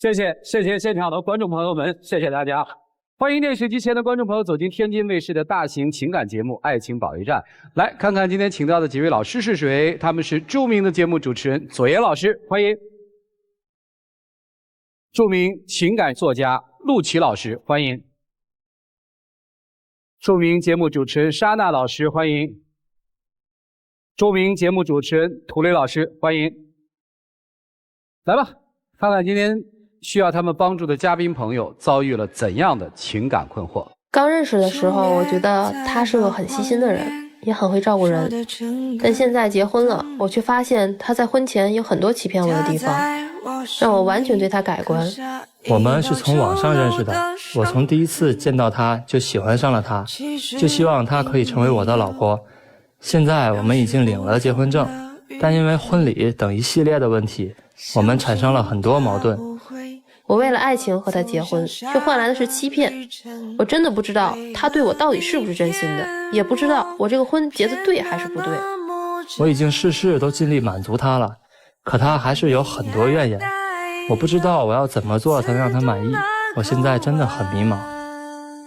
谢谢现场的观众朋友们，谢谢大家。欢迎电视机前的观众朋友走进天津卫视的大型情感节目《爱情保卫战》，来看看今天请到的几位老师是谁？他们是著名的节目主持人左岩老师，欢迎；著名情感作家陆琪老师，欢迎；著名节目主持人莎娜老师，欢迎；著名节目主持人涂磊老师，欢迎。来吧，看看今天需要他们帮助的嘉宾朋友遭遇了怎样的情感困惑。刚认识的时候，我觉得他是个很细心的人，也很会照顾人。但现在结婚了，我却发现他在婚前有很多欺骗我的地方，让我完全对他改观。我们是从网上认识的，我从第一次见到他就喜欢上了他，就希望他可以成为我的老婆。现在我们已经领了结婚证，但因为婚礼等一系列的问题，我们产生了很多矛盾。我为了爱情和他结婚，却换来的是欺骗。我真的不知道他对我到底是不是真心的，也不知道我这个婚结的对还是不对。我已经事事都尽力满足他了，可他还是有很多怨言。我不知道我要怎么做才能让他满意，我现在真的很迷茫。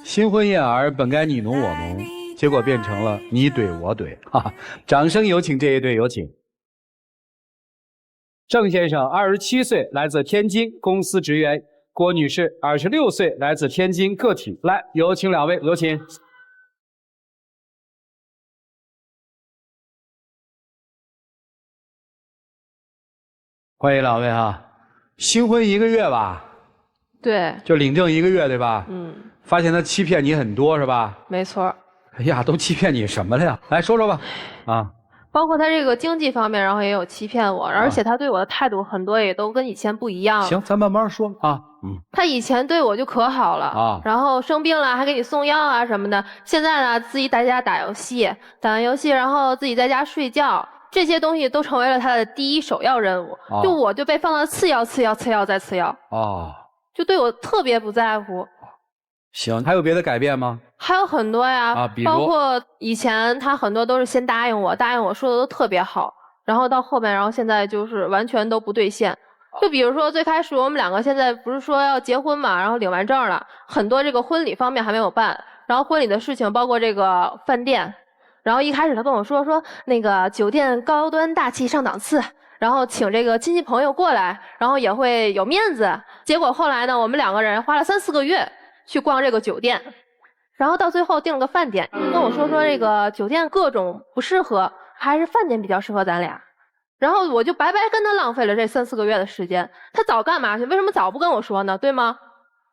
新婚燕尔本该你侬我侬，结果变成了你怼我怼。哈哈，掌声有请这一对，有请。郑先生27岁，来自天津，公司职员；郭女士26岁，来自天津，个体。来，有请两位，有请。欢迎两位哈。新婚1个月吧？对，就领证1个月对吧？发现他欺骗你很多是吧？没错。哎呀，都欺骗你什么了呀？来说说吧。啊。包括他这个经济方面，然后也有欺骗我，而且他对我的态度很多也都跟以前不一样。行，咱慢慢说啊。他以前对我就可好了啊，然后生病了还给你送药啊什么的。现在呢，自己在家打游戏，然后自己在家睡觉，这些东西都成为了他的第一首要任务。就我就被放到次要再次要。就对我特别不在乎。行，还有别的改变吗？还有很多呀，比如包括以前他很多都是先答应我说的都特别好，然后到后面，然后现在就是完全都不兑现。就比如说最开始我们两个现在不是说要结婚嘛，然后领完证了，很多这个婚礼方面还没有办，然后婚礼的事情包括这个饭店，然后一开始他跟我说那个酒店高端大气上档次，然后请这个亲戚朋友过来，然后也会有面子。结果后来呢，我们两个人花了3、4个月去逛这个酒店，然后到最后订了个饭店，跟我说这个酒店各种不适合，还是饭店比较适合咱俩。然后我就白白跟他浪费了这3、4个月的时间。他早干嘛去？为什么早不跟我说呢？对吗？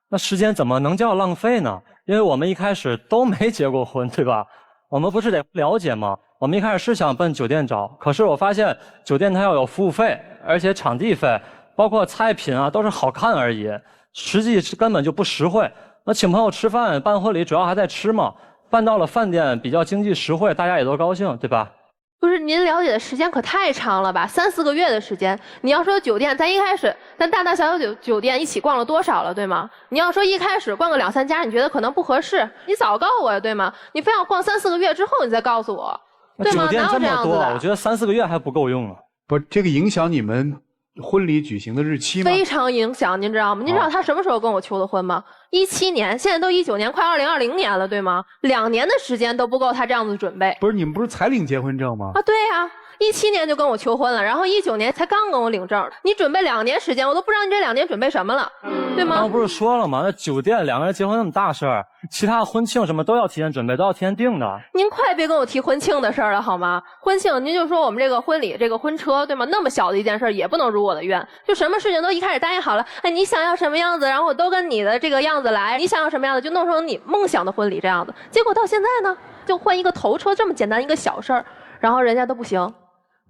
那时间怎么能叫浪费呢？因为我们一开始都没结过婚，对吧？我们不是得了解吗？我们一开始是想奔酒店找，可是我发现酒店它要有服务费，而且场地费，包括菜品啊，都是好看而已，实际根本就不实惠。那请朋友吃饭办婚礼主要还在吃嘛，办到了饭店比较经济实惠，大家也都高兴，对吧？不是，您了解的时间可太长了吧，3、4个月的时间。你要说酒店，咱一开始咱大小酒店一起逛了多少了，对吗？你要说一开始逛个2、3家，你觉得可能不合适，你早告我呀，对吗？你非要逛3、4个月之后你再告诉我，对吗？酒店这么多，我觉得3、4个月还不够用啊。不是，这个影响你们婚礼举行的日期吗？非常影响，您知道吗？您知道他什么时候跟我求的婚吗？17年，现在都19年，快2020年了，对吗？2年的时间都不够他这样子准备。不是，你们不是才领结婚证吗？对呀，17年就跟我求婚了，然后19年才刚跟我领证。你准备2年时间，我都不知道你这2年准备什么了，对吗？刚不是说了吗？那酒店2个人结婚那么大事儿，其他婚庆什么都要提前准备，都要提前定的。您快别跟我提婚庆的事儿了好吗？婚庆您就说我们这个婚礼这个婚车，对吗？那么小的一件事也不能如我的愿，就什么事情都一开始答应好了，哎，你想要什么样子，然后我都跟你的这个样子来，你想要什么样子就弄成你梦想的婚礼这样子。结果到现在呢，就换一个头车这么简单一个小事儿，然后人家都不行。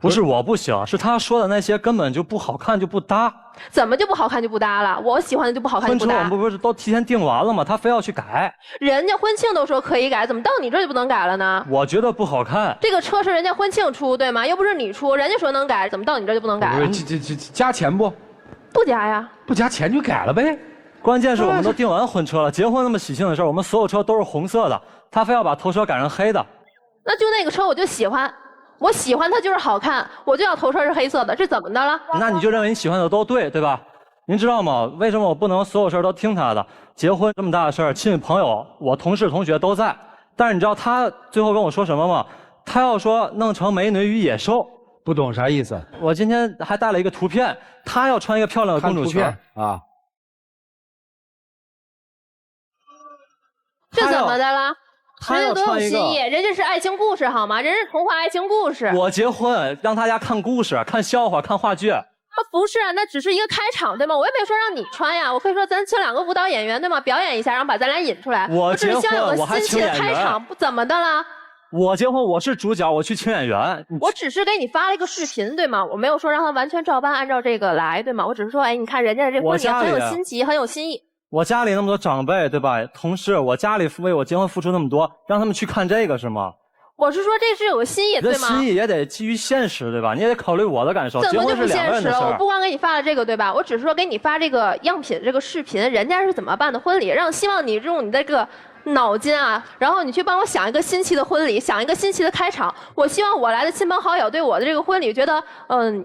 不是我不行，是他说的那些根本就不好看，就不搭。怎么就不好看就不搭了？我喜欢的就不好看就不搭。婚车我们不是都提前定完了吗？他非要去改。人家婚庆都说可以改，怎么到你这就不能改了呢？我觉得不好看。这个车是人家婚庆出，对吗？又不是你出，人家说能改，怎么到你这就不能改了？加钱不？不加呀。不加钱就改了呗。关键是我们都订完婚车了，结婚那么喜庆的事儿，我们所有车都是红色的，他非要把头车改成黑的。那就那个车我就喜欢。我喜欢它就是好看，我就要头车是黑色的，这怎么的了？那你就认为你喜欢的都对，对吧？您知道吗？为什么我不能所有事儿都听他的？结婚这么大的事儿，亲戚朋友、我同事同学都在。但是你知道他最后跟我说什么吗？他要说弄成美女与野兽。不懂啥意思？我今天还带了一个图片，他要穿一个漂亮的公主裙啊。这怎么的了？人家多有心意，人家是爱情故事好吗？人是童话爱情故事。我结婚让大家看故事、看笑话、看话剧。不是，那只是一个开场，对吗？我也没说让你穿呀，我可以说咱请2个舞蹈演员，对吗？表演一下，然后把咱俩引出来。我只是希望有个新奇的开场，不怎么的了？我结婚，我是主角，我去请演员。我只是给你发了一个视频，对吗？我没有说让他完全照搬按照这个来，对吗？我只是说，哎，你看人家这婚礼很有新奇，很有新意。我家里那么多长辈，对吧？同事，我家里为我结婚付出那么多，让他们去看这个是吗？我是说这是有个心意，对吗？心意也得基于现实，对吧？你也得考虑我的感受。怎么就不现实了？我不光给你发了这个，对吧？我只是说给你发这个样品这个视频，人家是怎么办的婚礼，希望你用你的这个脑筋啊，然后你去帮我想一个新奇的婚礼，想一个新奇的开场。我希望我来的亲朋好友对我的这个婚礼觉得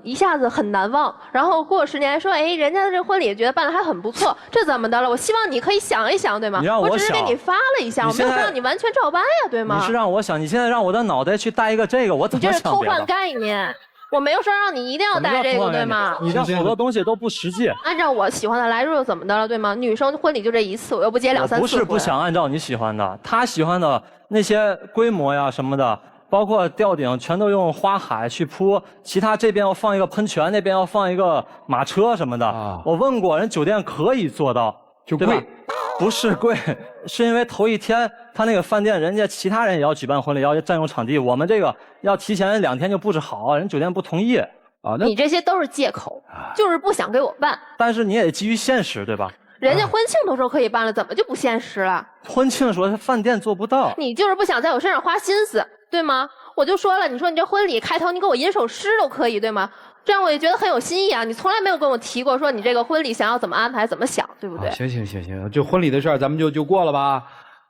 一下子很难忘，然后过10年说，哎，人家的这个婚礼觉得办得还很不错，这怎么的了？我希望你可以想一想，对吗？我只是给你发了一下，我没有让你完全照搬呀，对吗？你是让我想，你现在让我的脑袋去带一个这个，我怎么想？你这是偷换概念。我没有说让你一定要带这个，对吗？你这好多东西都不实际。按照我喜欢的来又怎么的了，对吗？女生婚礼就这一次，我又不结2、3次。不是不想按照你喜欢的，他喜欢的那些规模呀什么的，包括吊顶全都用花海去铺，其他这边要放一个喷泉，那边要放一个马车什么的。我问过人，酒店可以做到，就贵。不是贵，是因为头一天他那个饭店，人家其他人也要举办婚礼，要占用场地，我们这个要提前2天就布置好，人酒店不同意啊。你这些都是借口，就是不想给我办。但是你也得基于现实，对吧？人家婚庆都说可以办了，怎么就不现实了？婚庆说饭店做不到，你就是不想在我身上花心思，对吗？我就说了，你说你这婚礼开头你给我吟首诗都可以，对吗？这样我也觉得很有新意啊！你从来没有跟我提过说你这个婚礼想要怎么安排、怎么想，对不对？行，就婚礼的事儿咱们就过了吧。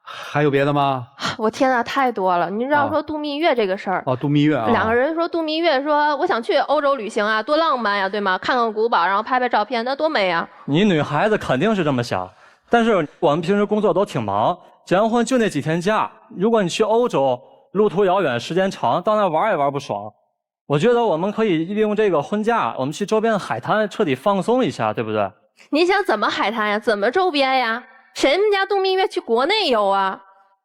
还有别的吗？我天哪，太多了！您知道说度蜜月这个事儿度蜜月啊，2个人说度蜜月，说我想去欧洲旅行啊，多浪漫呀，对吗？看看古堡，然后拍照片，那多美啊！你女孩子肯定是这么想，但是我们平时工作都挺忙，结完婚就那几天假，如果你去欧洲，路途遥远，时间长，到那玩也玩不爽。我觉得我们可以利用这个婚假，我们去周边的海滩彻底放松一下，对不对？你想怎么海滩呀？怎么周边呀？谁们家度蜜月去国内游啊？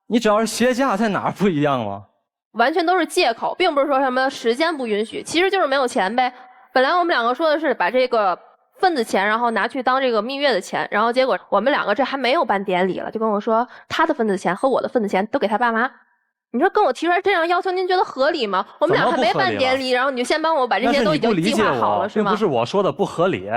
你只要是歇假，在哪儿不一样吗？完全都是借口，并不是说什么时间不允许，其实就是没有钱呗。本来我们2个说的是把这个份子钱，然后拿去当这个蜜月的钱，然后结果我们2个这还没有办典礼了，就跟我说他的份子钱和我的份子钱都给他爸妈。你说跟我提出来这样要求，您觉得合理吗？我们俩还没办典礼，然后你就先帮我把这些都已经计划好了，是吗？并不是我说的不合理，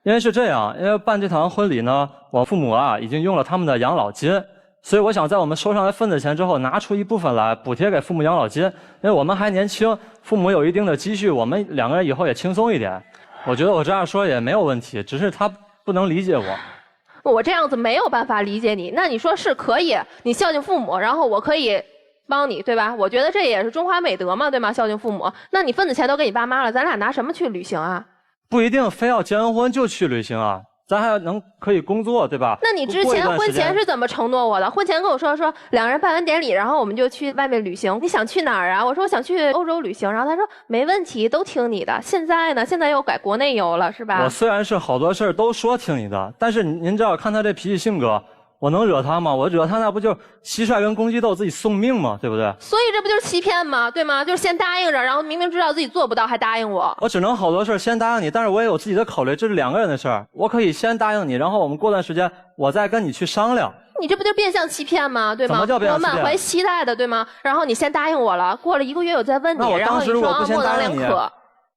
因为是这样，因为办这场婚礼呢，我父母啊已经用了他们的养老金，所以我想在我们收上来份子钱之后，拿出一部分来补贴给父母养老金，因为我们还年轻，父母有一定的积蓄，我们2个人以后也轻松一点。我觉得我这样说也没有问题，只是他不能理解我。我这样子没有办法理解你，那你说是可以，你孝敬父母，然后我可以帮你，对吧？我觉得这也是中华美德嘛，对吗？孝敬父母，那你份子钱都给你爸妈了，咱俩拿什么去旅行啊？不一定非要结完婚就去旅行啊，咱还可以工作，对吧？那你之前婚前是怎么承诺我的？婚前跟我说2个人办完典礼，然后我们就去外面旅行。你想去哪儿啊？我说我想去欧洲旅行，然后他说没问题，都听你的。现在呢？现在又改国内游了，是吧？我虽然是好多事儿都说听你的，但是您知道，看他这脾气性格。我能惹他吗？我惹他那不就蟋蟀跟公鸡斗自己送命吗？对不对？所以这不就是欺骗吗？对吗？就是先答应着，然后明明知道自己做不到还答应我。我只能好多事先答应你，但是我也有自己的考虑，这是2个人的事儿。我可以先答应你，然后我们过段时间我再跟你去商量。你这不就变相欺骗吗？对吗？怎么叫变相欺骗？我满怀期待的，对吗？然后你先答应我了，过了1个月我再问你，然后你说模棱两可。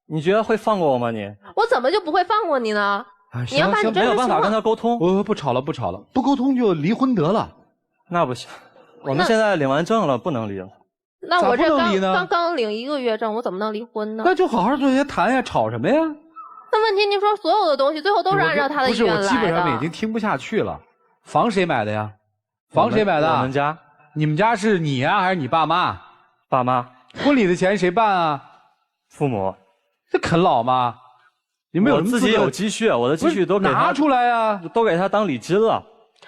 你觉得会放过我吗？你？我怎么就不会放过你呢？你要把你真实情况。没有办法跟他沟通。不吵了，不沟通就离婚得了。那不行，我们现在领完证了，不能离了。那我这刚领1个月证，我怎么能离婚呢？那就好好坐下谈呀，吵什么呀？那问题您说所有的东西最后都是按照他的意愿来的。不是，我基本上已经听不下去了。房谁买的呀？房谁买的？我们家。你们家是你呀，还是你爸妈？爸妈。婚礼的钱谁办啊？父母。这啃老吗？你们有什么我自己有积蓄，我的积蓄都给他拿出来啊，都给他当礼金了。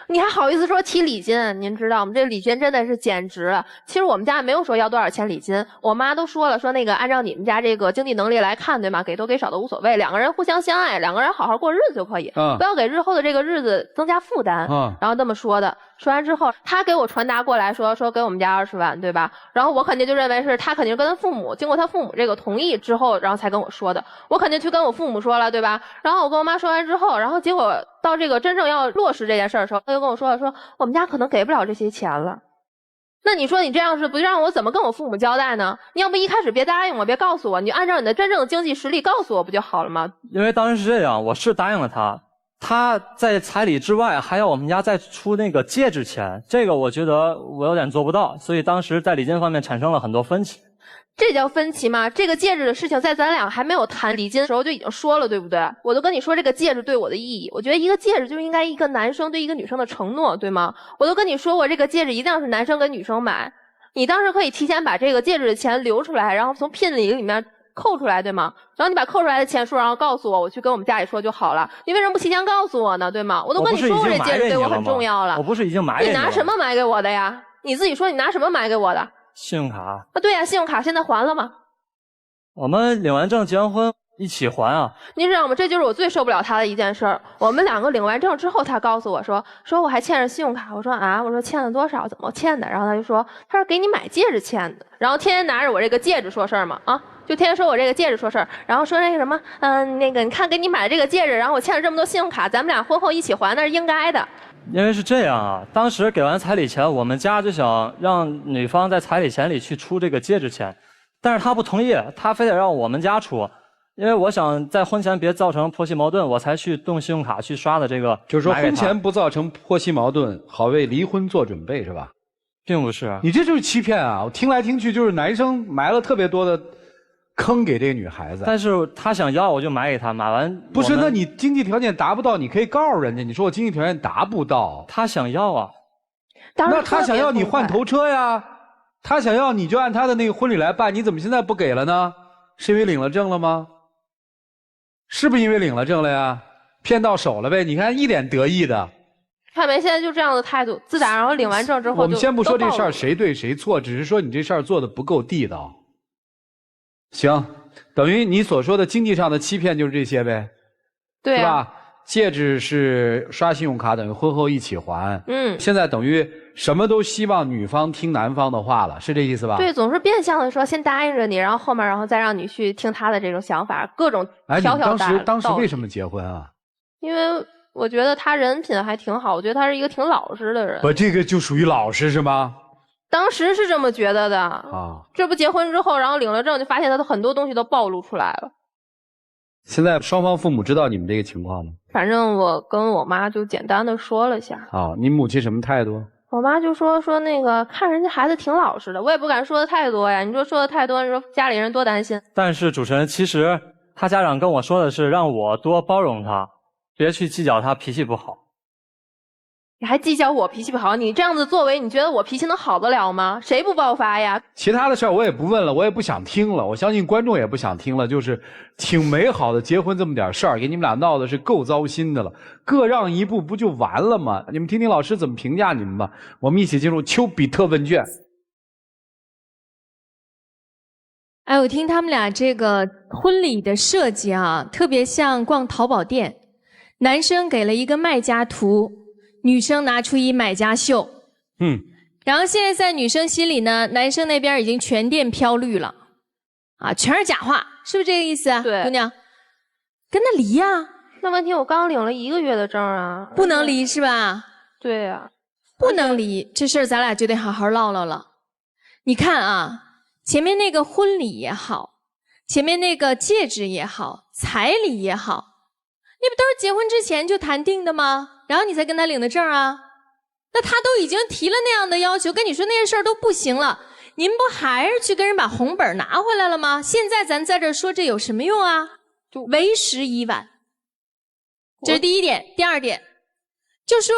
你还好意思说提礼金？您知道吗？这礼金真的是简直了。其实我们家也没有说要多少钱礼金，我妈都说了，说那个按照你们家这个经济能力来看，对吗？给多给少都无所谓，两个人互相相爱，两个人好好过日子就可以，不要给日后的这个日子增加负担。然后这么说的，说完之后，他给我传达过来说给我们家20万，对吧？然后我肯定就认为是他肯定是跟他父母经过他父母这个同意之后，然后才跟我说的。我肯定去跟我父母说了，对吧？然后我跟我妈说完之后，然后结果到这个真正要落实这件事的时候，他就跟我说我们家可能给不了这些钱了。那你说你这样是不让我怎么跟我父母交代呢？你要不一开始别答应我，别告诉我，你按照你的真正的经济实力告诉我不就好了吗？因为当时是这样，我是答应了他，他在彩礼之外还要我们家再出那个戒指钱，这个我觉得我有点做不到，所以当时在礼金方面产生了很多分歧。这叫分歧吗？这个戒指的事情在咱俩还没有谈礼金的时候就已经说了，对不对？我都跟你说这个戒指对我的意义，我觉得一个戒指就应该一个男生对一个女生的承诺，对吗？我都跟你说过这个戒指一定要是男生跟女生买，你当时可以提前把这个戒指的钱留出来，然后从聘礼里面扣出来，对吗？然后你把扣出来的钱数然后告诉我，我去跟我们家里说就好了。你为什么不提前告诉我呢？对吗？我都跟你说过这戒指对我很重要了。我不是已经买给你了吗？你拿什么买给我的呀？你自己说你拿什么买给我的？信用卡啊，对呀，信用卡现在还了吗？我们领完证结完婚一起还啊。您知道吗？这就是我最受不了他的一件事儿。我们两个领完证之后，他告诉我说我还欠着信用卡。我说啊，我说欠了多少？怎么欠的？然后他就说他是给你买戒指欠的，然后天天拿着我这个戒指说事儿嘛啊，就天天说我这个戒指说事儿，然后说那个什么那个你看给你买的这个戒指，然后我欠了这么多信用卡，咱们俩婚后一起还，那是应该的。因为是这样啊，当时给完彩礼钱，我们家就想让女方在彩礼钱里去出这个戒指钱，但是他不同意，他非得让我们家出，因为我想在婚前别造成婆媳矛盾，我才去动信用卡去刷的这个。就是说婚前不造成婆媳矛盾，好为离婚做准备是吧？并不是，你这就是欺骗啊！我听来听去就是男生埋了特别多的坑给这个女孩子。但是他想要我就买给他，买完不是？那你经济条件达不到，你可以告诉人家，你说我经济条件达不到。他想要啊，那他想要你换头车呀，他想要你就按他的那个婚礼来办，你怎么现在不给了呢？是因为领了证了吗？是不是因为领了证了呀？骗到手了呗？你看一脸得意的。看没？现在就这样的态度，自打然后领完证之后，我们先不说这事儿谁对谁错，只是说你这事儿做的不够地道。行，等于你所说的经济上的欺骗就是这些呗，对啊，是吧？戒指是刷信用卡，等于婚后一起还。现在等于什么都希望女方听男方的话了，是这意思吧？对，总是变相的说先答应着你，然后后面然后再让你去听他的这种想法，各种条条大。当时为什么结婚啊？因为我觉得他人品还挺好，我觉得他是一个挺老实的人。不，这个就属于老实是吗？当时是这么觉得的啊。这不结婚之后，然后领了证，就发现他的很多东西都暴露出来了。现在双方父母知道你们这个情况吗？反正我跟我妈就简单的说了下。你母亲什么态度？我妈就说那个看人家孩子挺老实的，我也不敢说的太多呀。你说的太多，你说家里人多担心。但是主持人，其实他家长跟我说的是让我多包容他，别去计较他脾气不好。你还计较我脾气不好？你这样子作为，你觉得我脾气能好得了吗？谁不爆发呀？其他的事儿我也不问了，我也不想听了。我相信观众也不想听了。就是挺美好的结婚这么点事儿，给你们俩闹的是够糟心的了。各让一步不就完了吗？你们听听老师怎么评价你们吧。我们一起进入丘比特问卷。哎，我听他们俩这个婚礼的设计啊，特别像逛淘宝店，男生给了一个卖家图，女生拿出一买家秀。然后现在在女生心里呢，男生那边已经全店飘绿了，啊，全是假话，是不是这个意思啊？对，姑娘，跟他离呀。那问题我刚领了1个月的证啊，不能离是吧？对呀，不能离，这事儿咱俩就得好好唠唠了。你看啊，前面那个婚礼也好，前面那个戒指也好，彩礼也好，那不都是结婚之前就谈定的吗？然后你才跟他领的证啊。那他都已经提了那样的要求，跟你说那些事儿都不行了，您不还是去跟人把红本拿回来了吗？现在咱在这儿说这有什么用啊？就为时已晚。这是第一点。第二点，就说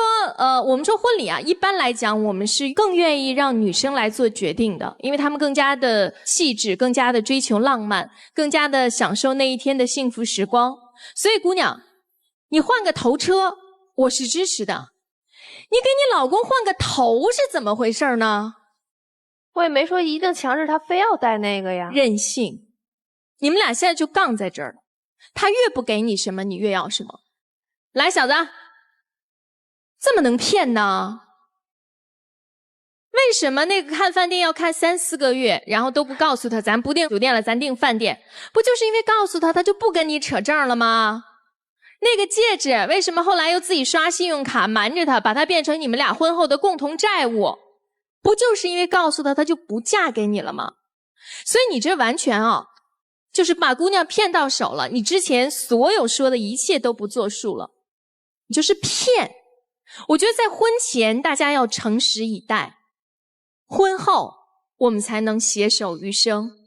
我们说婚礼啊，一般来讲我们是更愿意让女生来做决定的，因为她们更加的细致，更加的追求浪漫，更加的享受那一天的幸福时光。所以姑娘，你换个头车，我是支持的。你给你老公换个头是怎么回事呢？我也没说一定强制他非要戴那个呀。任性！你们俩现在就杠在这儿了。他越不给你什么，你越要什么。来，小子，这么能骗呢？为什么那个看饭店要看3、4个月，然后都不告诉他，咱不订酒店了，咱订饭店，不就是因为告诉他，他就不跟你扯证了吗？那个戒指为什么后来又自己刷信用卡瞒着他，把它变成你们俩婚后的共同债务？不就是因为告诉他，他就不嫁给你了吗？所以你这完全就是把姑娘骗到手了，你之前所有说的一切都不作数了，你就是骗。我觉得在婚前大家要诚实以待，婚后我们才能携手余生。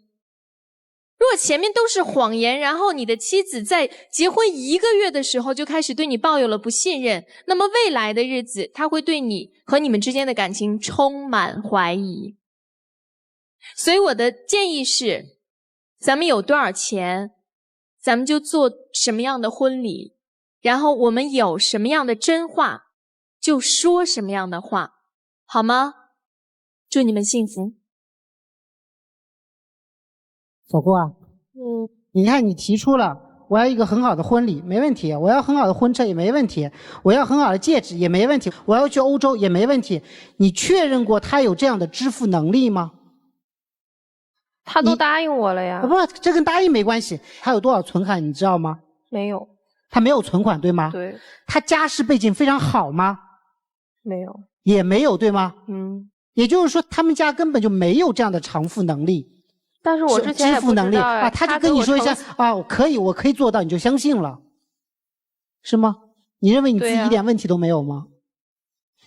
如果前面都是谎言，然后你的妻子在结婚1个月的时候就开始对你抱有了不信任，那么未来的日子他会对你和你们之间的感情充满怀疑。所以我的建议是，咱们有多少钱，咱们就做什么样的婚礼，然后我们有什么样的真话，就说什么样的话，好吗？祝你们幸福。小郭啊，你看你提出了我要一个很好的婚礼，没问题；我要很好的婚车也没问题；我要很好的戒指也没问题；我要去欧洲也没问题。你确认过他有这样的支付能力吗？他都答应我了呀。不，这跟答应没关系。他有多少存款你知道吗？没有。他没有存款对吗？对。他家世背景非常好吗？没有。也没有对吗？也就是说他们家根本就没有这样的偿付能力。但是我之前也不知道支付能力啊，他就跟你说一下啊，我可以做到，你就相信了，是吗？你认为你自己一点问题都没有吗？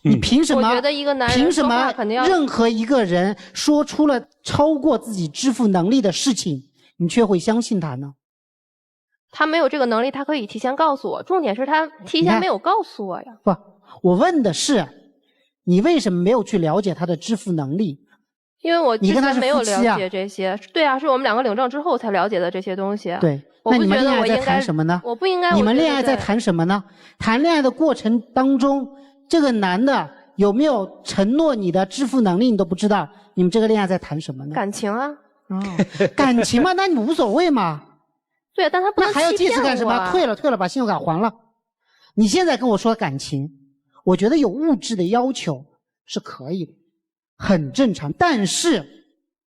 你凭什么？我觉得一个男人凭什么肯定要任何一个人说出了超过自己支付能力的事情，你却会相信他呢？他没有这个能力，他可以提前告诉我。重点是他提前没有告诉我呀。不，我问的是，你为什么没有去了解他的支付能力？因为我之前没有了解这些。对啊，是我们2个领证之后才了解的这些东西。对，那你们恋爱在谈什么呢？我不应该。你们恋爱在谈什么呢？谈恋爱的过程当中，这个男的有没有承诺你的支付能力，你都不知道。你们这个恋爱在谈什么呢？感情啊。感情嘛，那你无所谓嘛。对，但他不能欺骗我啊。那还要戒指干什么？退了，把信用卡还了。你现在跟我说感情，我觉得有物质的要求是可以的，很正常。但是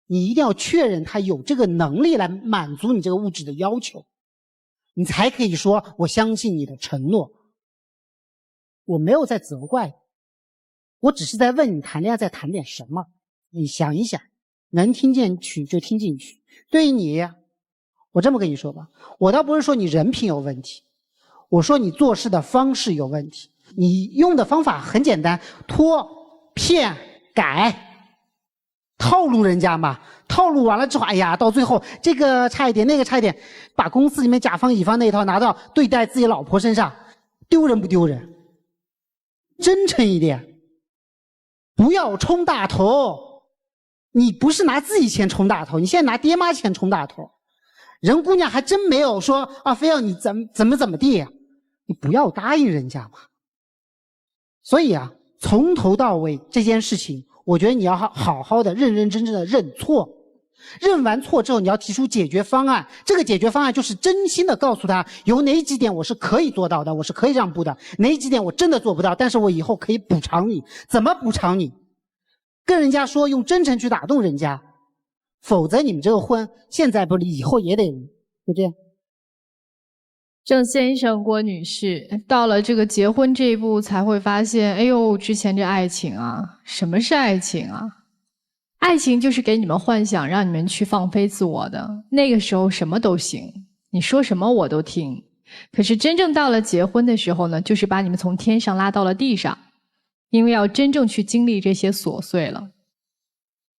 你一定要确认他有这个能力来满足你这个物质的要求，你才可以说我相信你的承诺。我没有在责怪，我只是在问你谈恋爱在谈点什么。你想一想，能听进去就听进去。对于你，我这么跟你说吧，我倒不是说你人品有问题，我说你做事的方式有问题。你用的方法很简单，拖、骗、改，套路人家嘛。套路完了之后，哎呀，到最后这个差一点，那个差一点，把公司里面甲方乙方那一套拿到对待自己老婆身上，丢人不丢人？真诚一点，不要冲大头。你不是拿自己钱冲大头，你现在拿爹妈钱冲大头。人姑娘还真没有说啊，非要你怎么地呀，你不要答应人家嘛。所以啊，从头到尾这件事情，我觉得你要好好的、认认真真的认错。认完错之后，你要提出解决方案。这个解决方案就是真心的告诉他，有哪几点我是可以做到的，我是可以让步的；哪几点我真的做不到，但是我以后可以补偿你。怎么补偿你？跟人家说，用真诚去打动人家。否则你们这个婚现在不离，以后也得就这样。郑先生、郭女士，到了这个结婚这一步才会发现，哎呦，之前这爱情啊，什么是爱情啊？爱情就是给你们幻想，让你们去放飞自我的。那个时候什么都行，你说什么我都听。可是真正到了结婚的时候呢，就是把你们从天上拉到了地上，因为要真正去经历这些琐碎了。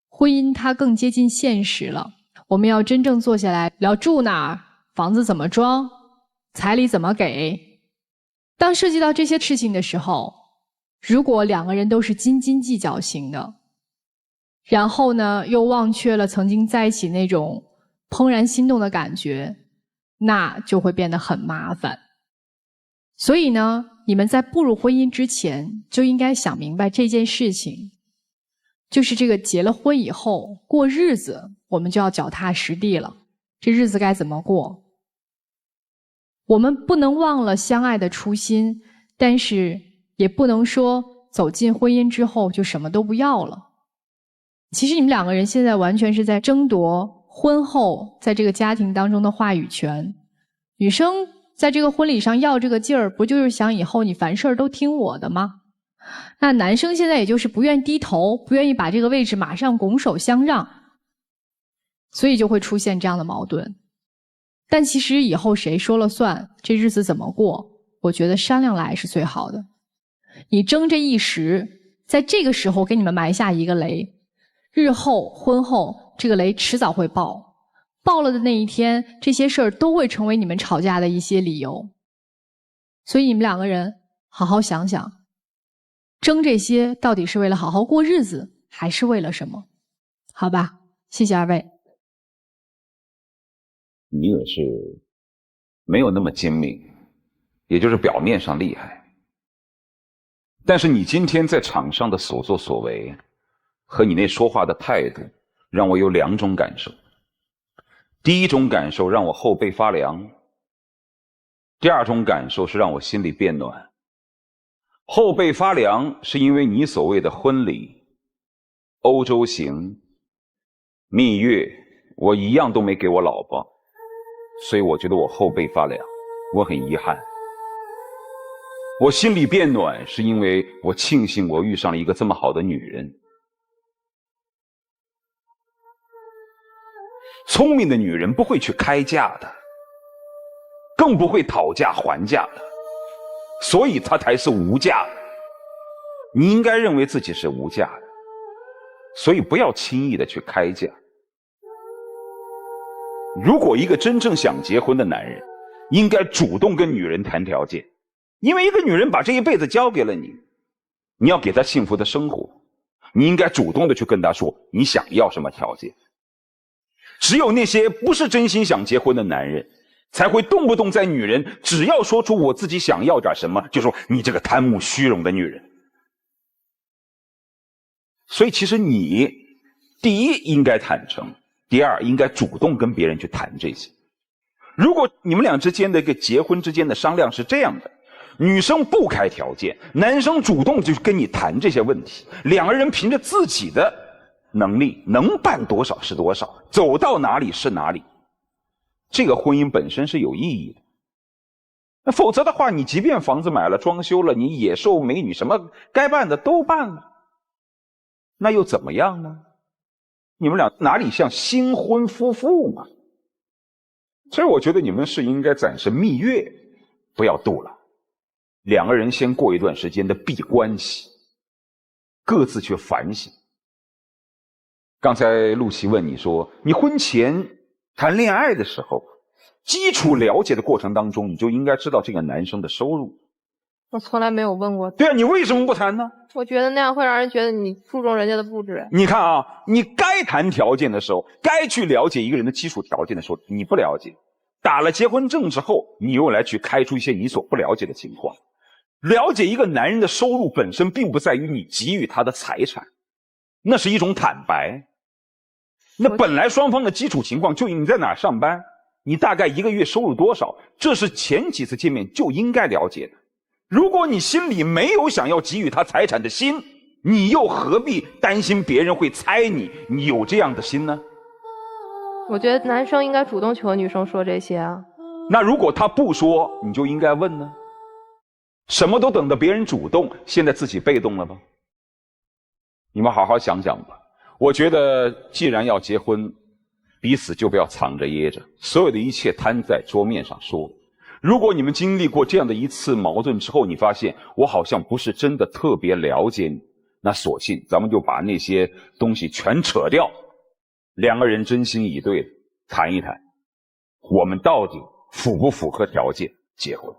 婚姻它更接近现实了，我们要真正坐下来聊住哪儿，房子怎么装，彩礼怎么给。当涉及到这些事情的时候，如果2个人都是斤斤计较型的，然后呢又忘却了曾经在一起那种怦然心动的感觉，那就会变得很麻烦。所以呢，你们在步入婚姻之前就应该想明白这件事情，就是这个结了婚以后过日子，我们就要脚踏实地了。这日子该怎么过？我们不能忘了相爱的初心，但是也不能说走进婚姻之后就什么都不要了。其实你们两个人现在完全是在争夺婚后在这个家庭当中的话语权。女生在这个婚礼上要这个劲儿，不就是想以后你凡事都听我的吗？那男生现在也就是不愿低头，不愿意把这个位置马上拱手相让，所以就会出现这样的矛盾。但其实以后谁说了算，这日子怎么过，我觉得商量来是最好的。你争这一时，在这个时候给你们埋下一个雷，日后婚后这个雷迟早会爆，爆了的那一天，这些事儿都会成为你们吵架的一些理由。所以你们两个人好好想想，争这些到底是为了好好过日子，还是为了什么？好吧，谢谢二位。你也是没有那么精明，也就是表面上厉害，但是你今天在场上的所作所为和你那说话的态度，让我有两种感受。第一种感受让我后背发凉，第二种感受是让我心里变暖。后背发凉是因为你所谓的婚礼、欧洲行、蜜月，我一样都没给我老婆，所以我觉得我后背发凉，我很遗憾。我心里变暖是因为我庆幸我遇上了一个这么好的女人。聪明的女人不会去开价的，更不会讨价还价的，所以她才是无价的。你应该认为自己是无价的，所以不要轻易的去开价。如果一个真正想结婚的男人，应该主动跟女人谈条件，因为一个女人把这一辈子交给了你，你要给她幸福的生活，你应该主动的去跟她说你想要什么条件。只有那些不是真心想结婚的男人，才会动不动在女人只要说出我自己想要点什么，就说你这个贪慕虚荣的女人。所以其实你第一应该坦诚，第二应该主动跟别人去谈这些。如果你们俩之间的一个结婚之间的商量是这样的，女生不开条件，男生主动就跟你谈这些问题，两个人凭着自己的能力能办多少是多少，走到哪里是哪里，这个婚姻本身是有意义的。否则的话，你即便房子买了装修了，你野兽美女什么该办的都办了，那又怎么样呢？你们俩哪里像新婚夫妇嘛？所以我觉得你们是应该暂时蜜月不要度了，两个人先过一段时间的闭关期，各自去反省。刚才陆琪问你说，你婚前谈恋爱的时候，基础了解的过程当中，你就应该知道这个男生的收入。我从来没有问过。对啊，你为什么不谈呢？我觉得那样会让人觉得你注重人家的布置。你看啊，你该谈条件的时候，该去了解一个人的基础条件的时候，你不了解。打了结婚证之后，你又来去开出一些你所不了解的情况。了解一个男人的收入本身并不在于你给予他的财产，那是一种坦白。那本来双方的基础情况就你在哪上班，你大概一个月收入多少，这是前几次见面就应该了解的。如果你心里没有想要给予他财产的心，你又何必担心别人会猜你有这样的心呢？我觉得男生应该主动去和女生说这些啊。那如果他不说，你就应该问呢？什么都等着别人主动，现在自己被动了吗？你们好好想想吧。我觉得既然要结婚，彼此就不要藏着掖着，所有的一切摊在桌面上说。如果你们经历过这样的一次矛盾之后，你发现我好像不是真的特别了解你，那索性咱们就把那些东西全扯掉，两个人真心以对的谈一谈，我们到底符不符合条件结婚，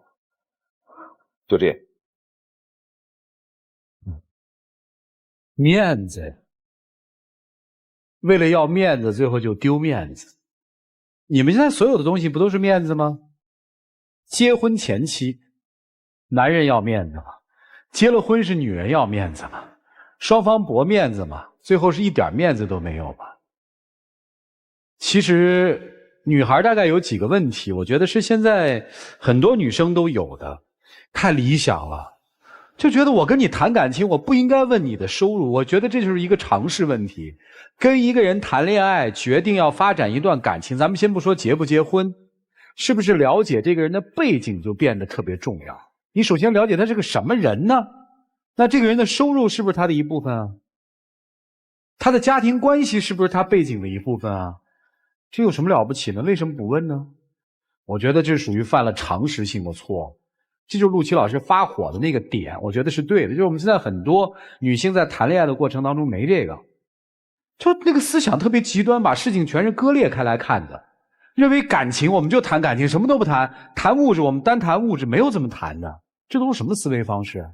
就这样。面子，为了要面子，最后就丢面子。你们现在所有的东西不都是面子吗？结婚前期，男人要面子嘛，结了婚是女人要面子嘛，双方搏面子嘛，最后是一点面子都没有嘛。其实女孩大概有几个问题，我觉得是现在很多女生都有的，太理想了。就觉得我跟你谈感情，我不应该问你的收入，我觉得这就是一个常识问题。跟一个人谈恋爱，决定要发展一段感情，咱们先不说结不结婚，是不是了解这个人的背景就变得特别重要。你首先了解他是个什么人呢？那这个人的收入是不是他的一部分啊？他的家庭关系是不是他背景的一部分啊？这有什么了不起呢？为什么不问呢？我觉得这属于犯了常识性的错误。这就是陆琪老师发火的那个点，我觉得是对的。就是我们现在很多女性在谈恋爱的过程当中没这个，就那个思想特别极端，把事情全是割裂开来看的，认为感情我们就谈感情，什么都不谈，谈物质我们单谈物质，没有这么谈的。这都是什么思维方式？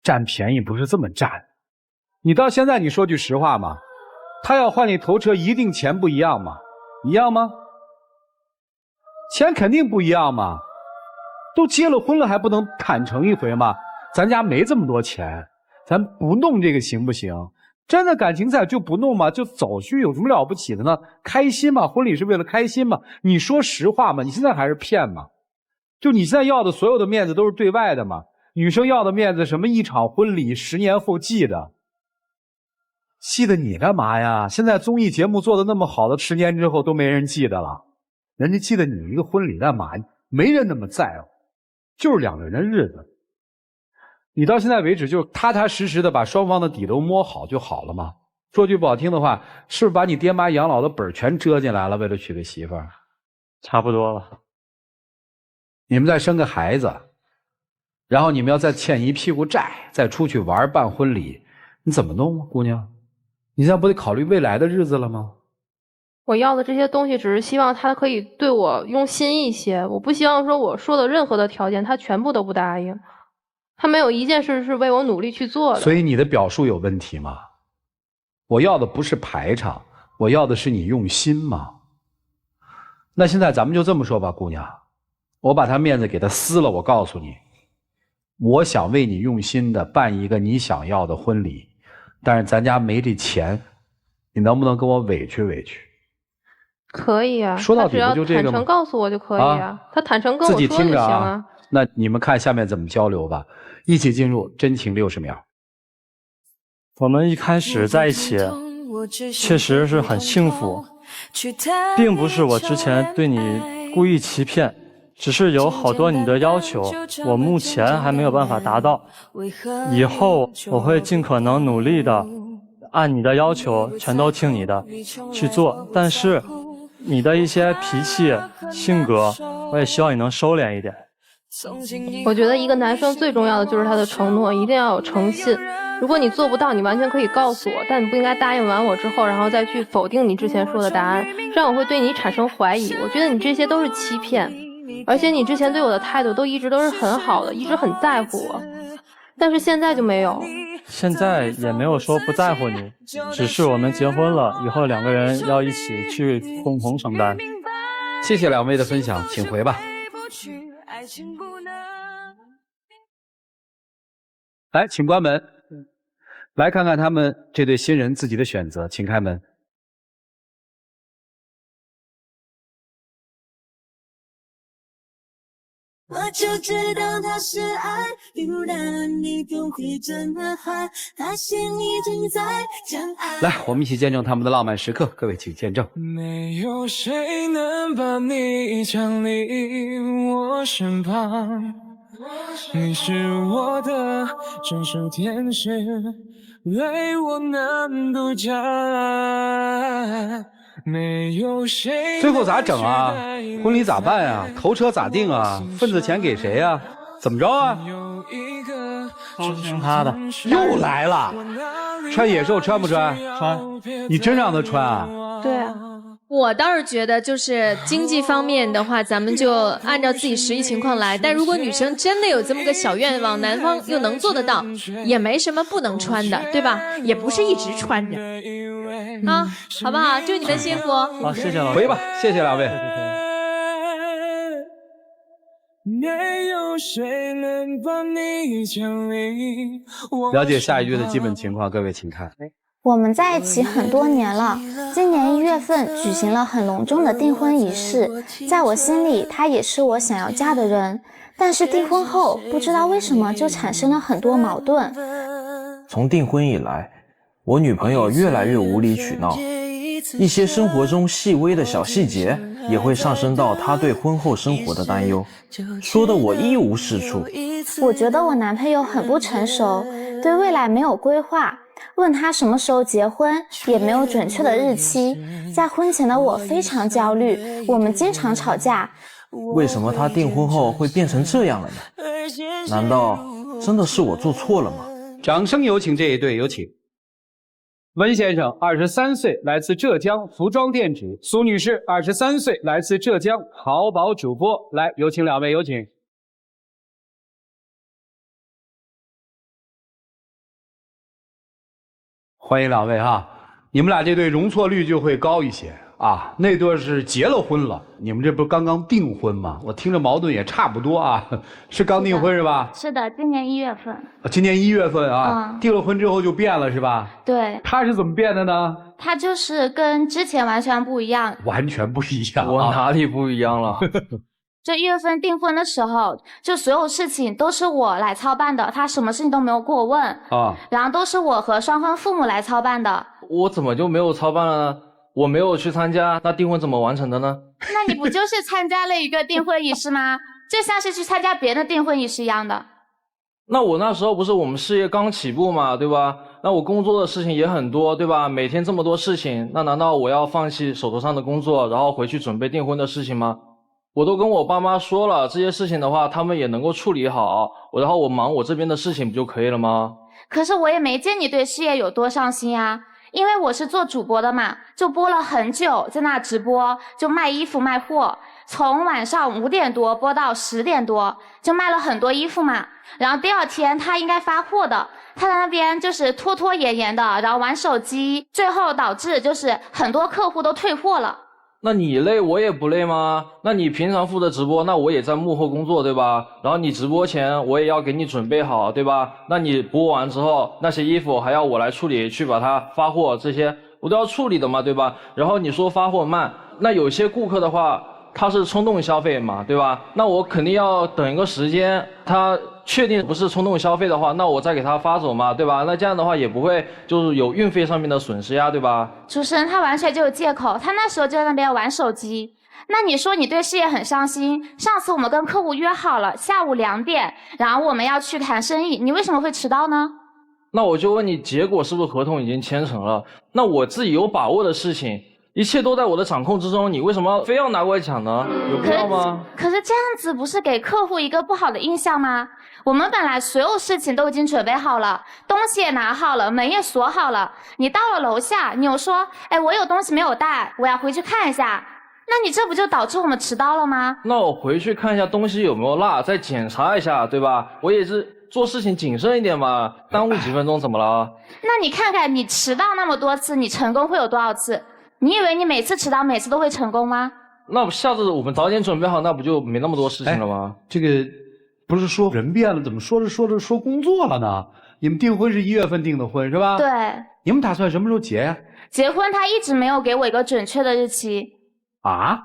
占便宜不是这么占。你到现在你说句实话嘛，他要换你头车，一定钱不一样吗？一样吗？钱肯定不一样嘛，都结了婚了还不能坦诚一回吗？咱家没这么多钱，咱不弄这个行不行？真的感情赛就不弄嘛，就走去有什么了不起的呢？开心嘛，婚礼是为了开心嘛。你说实话嘛，你现在还是骗嘛？就你现在要的所有的面子都是对外的嘛，女生要的面子什么一场婚礼10年后记得你干嘛呀？现在综艺节目做的那么好的，10年之后都没人记得了。人家记得你一个婚礼干嘛？没人那么在乎，就是2个人的日子。你到现在为止就踏踏实实的把双方的底都摸好就好了嘛。说句不好听的话，是不是把你爹妈养老的本全折进来了，为了娶个媳妇儿？差不多了。你们再生个孩子，然后你们要再欠一屁股债，再出去玩办婚礼，你怎么弄啊，姑娘？你现在不得考虑未来的日子了吗？我要的这些东西只是希望他可以对我用心一些，我不希望说我说的任何的条件他全部都不答应，他没有一件事是为我努力去做的。所以你的表述有问题吗？我要的不是排场，我要的是你用心嘛。那现在咱们就这么说吧，姑娘，我把他面子给他撕了，我告诉你，我想为你用心的办一个你想要的婚礼，但是咱家没这钱，你能不能跟我委屈委屈？可以啊，说到底不就这个吗？他只要坦诚告诉我就可以啊，他坦诚跟我说就行啊。那你们看下面怎么交流吧，一起进入真情60秒。我们一开始在一起，确实是很幸福，并不是我之前对你故意欺骗，只是有好多你的要求，我目前还没有办法达到。以后我会尽可能努力的，按你的要求全都听你的去做，但是你的一些脾气、性格，我也希望你能收敛一点。我觉得一个男生最重要的就是他的承诺，一定要有诚信。如果你做不到，你完全可以告诉我，但你不应该答应完我之后，然后再去否定你之前说的答案，这样我会对你产生怀疑。我觉得你这些都是欺骗，而且你之前对我的态度一直都是很好的，一直很在乎我，但是现在就没有。现在也没有说不在乎你，只是我们结婚了以后，2个人要一起去共同承担。谢谢2位的分享，请回吧。来，请关门，来看看他们这对新人自己的选择，请开门。我就知道它是爱，不然你不会这么坏，发现你正在将爱。来，我们一起见证他们的浪漫时刻，各位请见证。没有谁能把你降临我身旁，你是我的专属天使，为我难独占。没有谁。最后咋整啊？婚礼咋办啊？头车咋定啊？份子钱给谁啊？怎么着啊？都听他的。又来了，穿野兽穿不穿？穿。你真让他穿啊？对啊。我倒是觉得，就是经济方面的话，咱们就按照自己实际情况来。但如果女生真的有这么个小愿望，男方又能做得到，也没什么不能穿的，对吧？也不是一直穿着。啊，好不好？祝你们幸福。好，谢谢老师。回吧，谢谢两位。没有谁能把你降临。了解下一句的基本情况，各位请看。我们在一起很多年了，今年1月份举行了很隆重的订婚仪式，在我心里，他也是我想要嫁的人。但是订婚后，不知道为什么就产生了很多矛盾。从订婚以来，我女朋友越来越无理取闹，一些生活中细微的小细节也会上升到她对婚后生活的担忧，说得我一无是处。我觉得我男朋友很不成熟，对未来没有规划，问他什么时候结婚也没有准确的日期。在婚前的我非常焦虑，我们经常吵架。为什么他订婚后会变成这样了呢？难道真的是我做错了吗？掌声有请这一对，有请。温先生，23岁，来自浙江服装店主；苏女士，23岁，来自浙江淘宝主播。来，有请两位，有请。欢迎两位哈，你们俩这对容错率就会高一些啊。那对是结了婚了，你们这不刚刚订婚吗？我听着矛盾也差不多啊。是刚订婚是吧？是的，今年1月份。今年1月份啊，订了婚之后就变了是吧？对。他是怎么变的呢？他就是跟之前完全不一样。完全不一样啊。我哪里不一样了？这1月份订婚的时候，就所有事情都是我来操办的，他什么事情都没有给我问啊，然后都是我和双方父母来操办的。我怎么就没有操办了呢？我没有去参加，那订婚怎么完成的呢？那你不就是参加了一个订婚仪式吗？就像是去参加别人的订婚仪式一样的。那我那时候不是我们事业刚起步嘛，对吧？那我工作的事情也很多，对吧？每天这么多事情，那难道我要放弃手头上的工作，然后回去准备订婚的事情吗？我都跟我爸妈说了，这些事情的话，他们也能够处理好，然后我忙我这边的事情不就可以了吗？可是我也没见你对事业有多上心啊，因为我是做主播的嘛，就播了很久，在那直播，就卖衣服卖货，从晚上5点多播到10点多，就卖了很多衣服嘛。然后第二天他应该发货的，他在那边就是拖拖延延的，然后玩手机，最后导致就是很多客户都退货了。那你累我也不累吗？那你平常负责直播，那我也在幕后工作，对吧？然后你直播前我也要给你准备好，对吧？那你播完之后，那些衣服还要我来处理，去把它发货，这些我都要处理的嘛，对吧？然后你说发货慢，那有些顾客的话，他是冲动消费嘛，对吧？那我肯定要等一个时间，他确定不是冲动消费的话，那我再给他发走嘛，对吧？那这样的话也不会就是有运费上面的损失呀，对吧？主持人他完全就是借口，他那时候就在那边玩手机。那你说你对事业很上心，上次我们跟客户约好了下午2点，然后我们要去谈生意，你为什么会迟到呢？那我就问你，结果是不是合同已经签成了？那我自己有把握的事情，一切都在我的掌控之中，你为什么非要拿过来讲呢？有必要吗？可是这样子不是给客户一个不好的印象吗？我们本来所有事情都已经准备好了，东西也拿好了，门也锁好了，你到了楼下，你又说，哎，我有东西没有带，我要回去看一下，那你这不就导致我们迟到了吗？那我回去看一下东西有没有落，再检查一下，对吧？我也是做事情谨慎一点嘛，耽误几分钟怎么了？那你看看你迟到那么多次，你成功会有多少次？你以为你每次迟到每次都会成功吗？那下次我们早点准备好，那不就没那么多事情了吗？这个不是说人变了，怎么说着说工作了呢？你们订婚是1月份订的婚是吧？对。你们打算什么时候结呀？结婚他一直没有给我一个准确的日期。啊？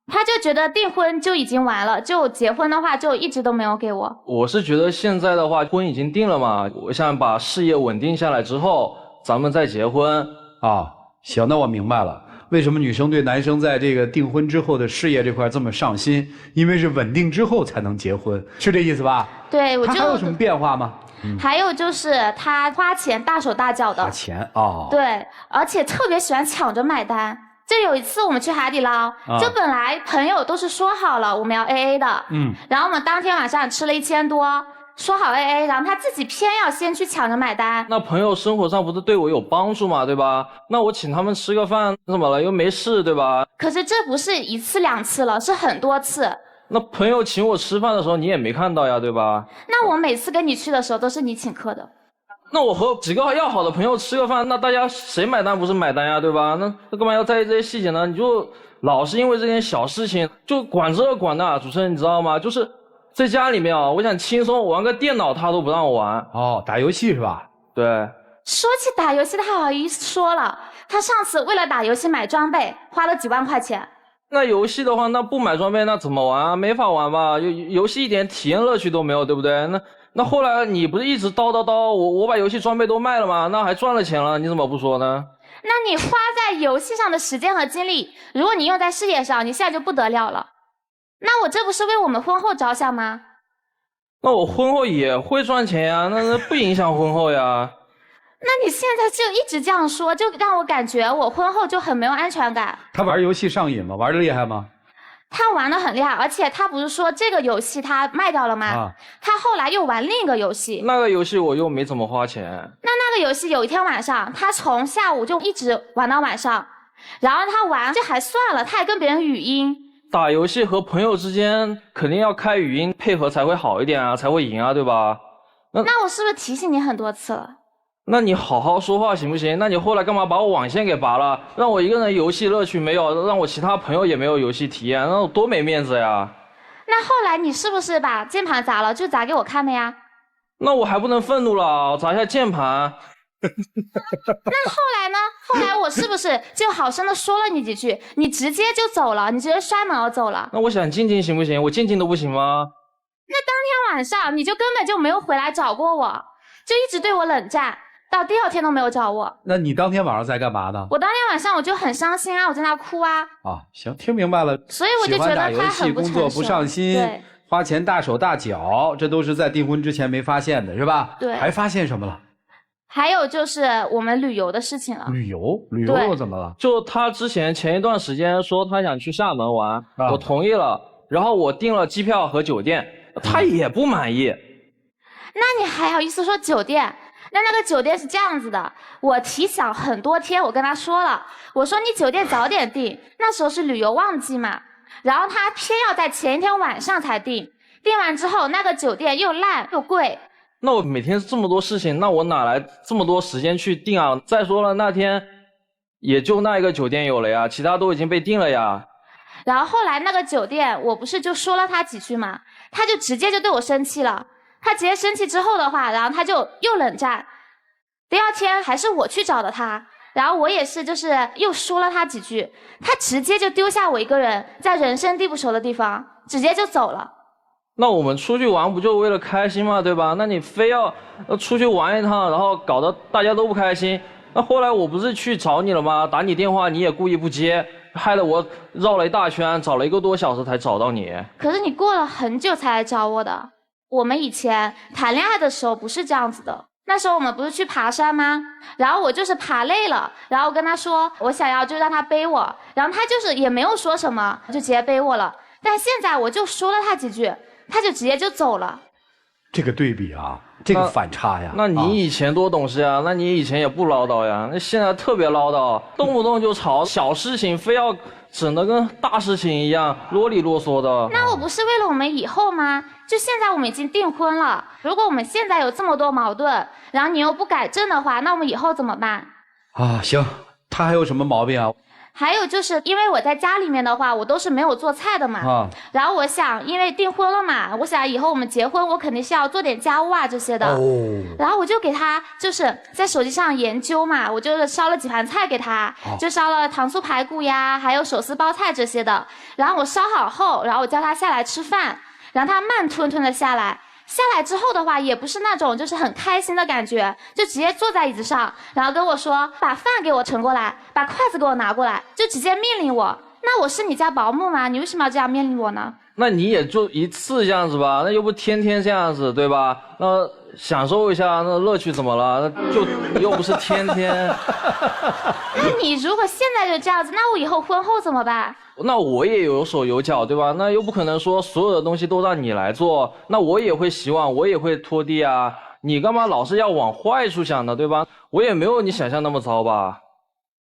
他就觉得订婚就已经完了，就结婚的话就一直都没有给我。我是觉得现在的话婚已经定了嘛，我想把事业稳定下来之后，咱们再结婚啊。行，那我明白了，为什么女生对男生在这个订婚之后的事业这块这么上心？因为是稳定之后才能结婚，是这意思吧？对，我就。他还有什么变化吗？还有就是他花钱大手大脚的。花钱哦。对，而且特别喜欢抢着买单。就有一次我们去海底捞，就本来朋友都是说好了我们要 AA 的，然后我们当天晚上吃了1000多。说好 AA， 然后他自己偏要先去抢着买单。那朋友生活上不是对我有帮助嘛，对吧？那我请他们吃个饭怎么了？又没事，对吧？可是这不是1次2次了，是很多次。那朋友请我吃饭的时候你也没看到呀，对吧？那我每次跟你去的时候都是你请客的。那我和几个要好的朋友吃个饭，那大家谁买单不是买单呀，对吧？那干嘛要在意这些细节呢？你就老是因为这件小事情就管这管那，主持人你知道吗？就是在家里面啊，我想轻松玩个电脑，他都不让我玩。哦，打游戏是吧？对。说起打游戏，他好意思说了，他上次为了打游戏买装备，花了几万块钱。那游戏的话，那不买装备那怎么玩啊？没法玩吧？游戏一点体验乐趣都没有，对不对？那后来你不是一直叨，我把游戏装备都卖了吗？那还赚了钱了，你怎么不说呢？那你花在游戏上的时间和精力，如果你用在事业上，你现在就不得了了。那我这不是为我们婚后着想吗？那我婚后也会赚钱呀，那不影响婚后呀。那你现在就一直这样说，就让我感觉我婚后就很没有安全感。他玩游戏上瘾吗？玩的厉害吗？他玩得很厉害，而且他不是说这个游戏他卖掉了吗？他后来又玩另一个游戏。那个游戏我又没怎么花钱。那个游戏有一天晚上，他从下午就一直玩到晚上，然后他玩这还算了，他还跟别人语音。打游戏和朋友之间肯定要开语音配合才会好一点啊，才会赢啊，对吧？那我是不是提醒你很多次了？那你好好说话行不行？那你后来干嘛把我网线给拔了，让我一个人游戏乐趣没有，让我其他朋友也没有游戏体验，那我多没面子呀！那后来你是不是把键盘砸了，就砸给我看的呀？那我还不能愤怒了，砸一下键盘。那后来呢？后来我是不是就好生的说了你几句，你直接就走了，你直接摔门而走了？那我想静静行不行？我静静都不行吗？那当天晚上你就根本就没有回来找过我，就一直对我冷战。到第二天都没有找我。那你当天晚上在干嘛呢？我当天晚上我就很伤心啊，我在那哭啊。啊，行，听明白了。所以我就觉得他很不成熟。喜欢打游戏，工作不上心，对，花钱大手大脚，这都是在订婚之前没发现的，是吧？对。还发现什么了？还有就是我们旅游的事情了。旅游又怎么了？就他前一段时间说他想去厦门玩，我同意了，然后我订了机票和酒店，他也不满意。那你还好意思说酒店？那个酒店是这样子的，我提早很多天，我跟他说了，我说你酒店早点订，那时候是旅游旺季嘛，然后他偏要在前一天晚上才订，订完之后那个酒店又烂又贵。那我每天这么多事情，那我哪来这么多时间去订啊？再说了，那天也就那一个酒店有了呀，其他都已经被订了呀。然后后来那个酒店，我不是就说了他几句嘛，他就直接就对我生气了。他直接生气之后的话，然后他就又冷战。第二天还是我去找的他，然后我也是就是又说了他几句，他直接就丢下我一个人在人生地不熟的地方，直接就走了。那我们出去玩不就为了开心吗？对吧？那你非要出去玩一趟，然后搞得大家都不开心。那后来我不是去找你了吗？打你电话你也故意不接，害得我绕了一大圈，找了1个多小时才找到你。可是你过了很久才来找我的。我们以前谈恋爱的时候不是这样子的，那时候我们不是去爬山吗？然后我就是爬累了，然后我跟他说我想要就让他背我，然后他就是也没有说什么，就直接背我了。但现在我就说了他几句，他就直接就走了。这个对比啊，这个反差呀。那你以前多懂事呀？那你以前也不唠叨呀？那现在特别唠叨，动不动就吵，小事情非要整得跟大事情一样，啰里啰嗦的。那我不是为了我们以后吗？就现在我们已经订婚了，如果我们现在有这么多矛盾，然后你又不改正的话，那我们以后怎么办？啊，行，他还有什么毛病啊？还有就是因为我在家里面的话，我都是没有做菜的嘛。然后我想，因为订婚了嘛，我想以后我们结婚，我肯定是要做点家务啊这些的。然后我就给他就是在手机上研究嘛，我就是烧了几盘菜给他，就烧了糖醋排骨呀，还有手撕包菜这些的。然后我烧好后，然后我叫他下来吃饭，然后他慢吞吞的下来。下来之后的话，也不是那种就是很开心的感觉，就直接坐在椅子上，然后跟我说把饭给我盛过来，把筷子给我拿过来，就直接命令我。那我是你家保姆吗？你为什么要这样命令我呢？那你也就一次这样子吧，那又不天天这样子，对吧？那享受一下那乐趣怎么了？那就又不是天天。那你如果现在就这样子，那我以后婚后怎么办？那我也有手有脚，对吧？那又不可能说所有的东西都让你来做，那我也会洗碗，我也会拖地啊。你干嘛老是要往坏处想的，对吧？我也没有你想象那么糟吧。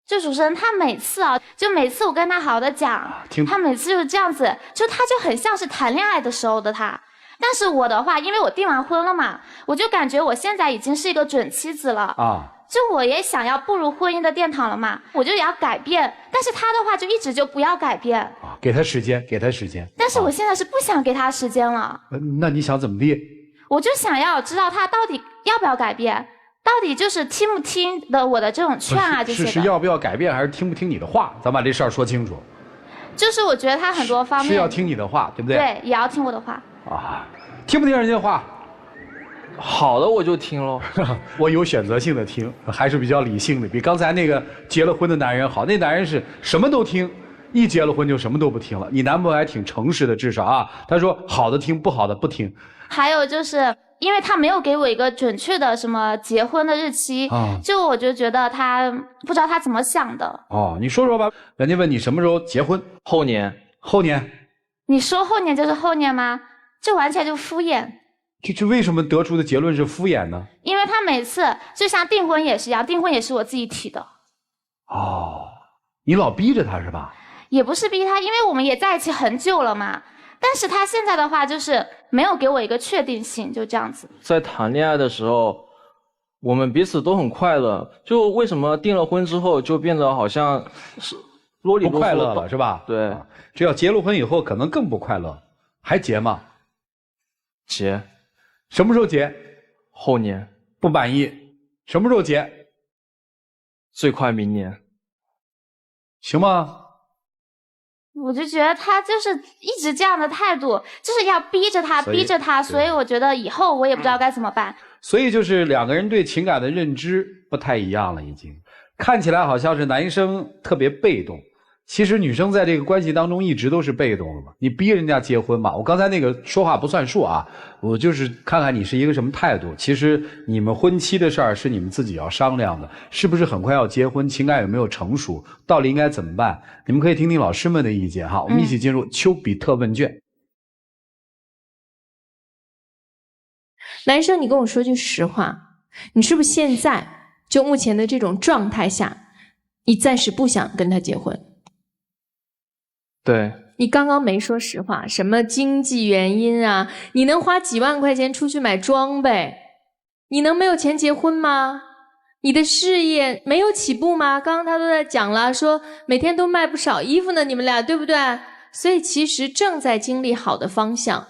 就主持人他每次啊，就每次我跟他好好的讲，他每次就是这样子，就他就很像是谈恋爱的时候的他。但是我的话，因为我订完婚了嘛，我就感觉我现在已经是一个准妻子了啊。就我也想要步入婚姻的殿堂了嘛，我就也要改变。但是他的话就一直就不要改变。啊，给他时间，给他时间。但是我现在是不想给他时间了。那你想怎么地？我就想要知道他到底要不要改变，到底就是听不听的我的这种劝啊这些的。是要不要改变，还是听不听你的话？咱把这事儿说清楚。就是我觉得他很多方面是要听你的话，对不对？对，也要听我的话。啊，听不听人家的话？好的我就听喽。我有选择性的听，还是比较理性的，比刚才那个结了婚的男人好。那男人是什么都听，一结了婚就什么都不听了。你男朋友还挺诚实的，至少啊，他说好的听，不好的不听。还有就是因为他没有给我一个准确的什么结婚的日期，就我就觉得他不知道他怎么想的。哦，你说说吧，人家问你什么时候结婚？后年。后年？你说后年就是后年吗？这完全就敷衍。这为什么得出的结论是敷衍呢？因为他每次就像订婚也是一样，订婚也是我自己提的。哦，你老逼着他是吧？也不是逼他，因为我们也在一起很久了嘛。但是他现在的话就是没有给我一个确定性，就这样子。在谈恋爱的时候，我们彼此都很快乐，就为什么订了婚之后就变得好像是啰里啰嗦不快乐了是吧？对，只要结了婚以后，可能更不快乐。还结吗？结。什么时候结？后年。不满意？什么时候结？最快明年。行吗？我就觉得他就是一直这样的态度，就是要逼着他，逼着他，所以我觉得以后我也不知道该怎么办。所以就是两个人对情感的认知不太一样了，已经看起来好像是男生特别被动，其实女生在这个关系当中一直都是被动的嘛。你逼人家结婚嘛，我刚才那个说话不算数啊，我就是看看你是一个什么态度。其实你们婚期的事儿是你们自己要商量的，是不是很快要结婚，情感有没有成熟，到底应该怎么办？你们可以听听老师们的意见哈。我们一起进入丘比特问卷。男生，你跟我说句实话，你是不是现在就目前的这种状态下，你暂时不想跟他结婚？对。你刚刚没说实话，什么经济原因啊？你能花几万块钱出去买装备，你能没有钱结婚吗？你的事业没有起步吗？刚刚他都在讲了，说每天都卖不少衣服呢，你们俩对不对？所以其实正在经历好的方向，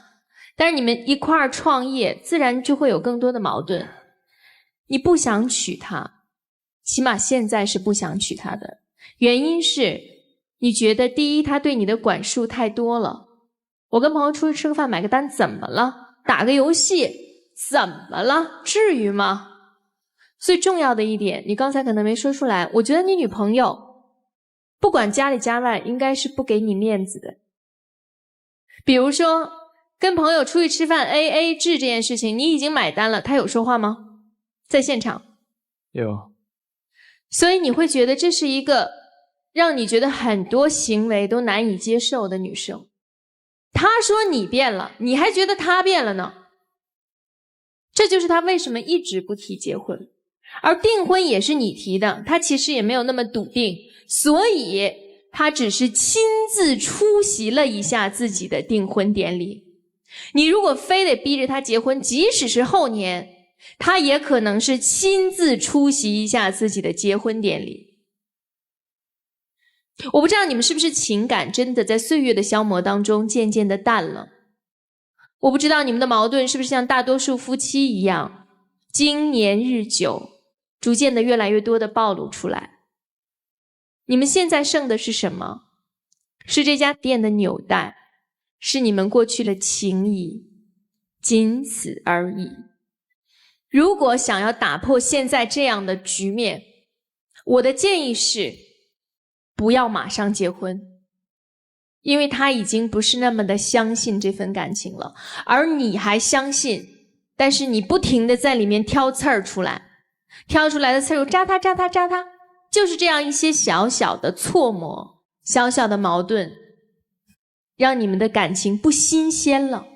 但是你们一块儿创业，自然就会有更多的矛盾。你不想娶她，起码现在是不想娶她的，原因是你觉得第一，他对你的管束太多了。我跟朋友出去吃个饭买个单怎么了？打个游戏怎么了？至于吗？最重要的一点，你刚才可能没说出来，我觉得你女朋友不管家里家外应该是不给你面子的。比如说跟朋友出去吃饭 AA 制这件事情，你已经买单了，他有说话吗？在现场有。所以你会觉得这是一个让你觉得很多行为都难以接受的女生。她说你变了，你还觉得她变了呢。这就是她为什么一直不提结婚。而订婚也是你提的，她其实也没有那么笃定，所以她只是亲自出席了一下自己的订婚典礼。你如果非得逼着她结婚，即使是后年，她也可能是亲自出席一下自己的结婚典礼。我不知道你们是不是情感真的在岁月的消磨当中渐渐的淡了。我不知道你们的矛盾是不是像大多数夫妻一样，经年日久，逐渐的越来越多的暴露出来。你们现在剩的是什么？是这家店的纽带，是你们过去的情谊，仅此而已。如果想要打破现在这样的局面，我的建议是不要马上结婚，因为他已经不是那么的相信这份感情了，而你还相信，但是你不停的在里面挑刺儿出来，挑出来的刺儿又扎他扎他扎他，就是这样一些小小的错磨，小小的矛盾，让你们的感情不新鲜了。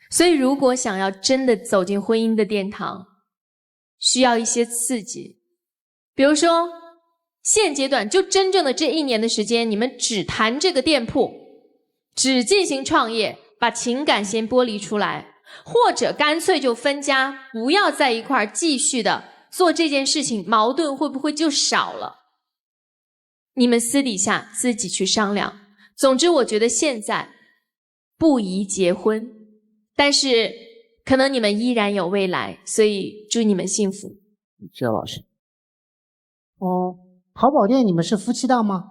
所以如果想要真的走进婚姻的殿堂，需要一些刺激。比如说现阶段就真正的这1年的时间，你们只谈这个店铺，只进行创业，把情感先剥离出来，或者干脆就分家，不要在一块儿继续的做这件事情，矛盾会不会就少了？你们私底下自己去商量。总之，我觉得现在不宜结婚，但是可能你们依然有未来，所以祝你们幸福。谢老师。哦，淘宝店你们是夫妻档吗？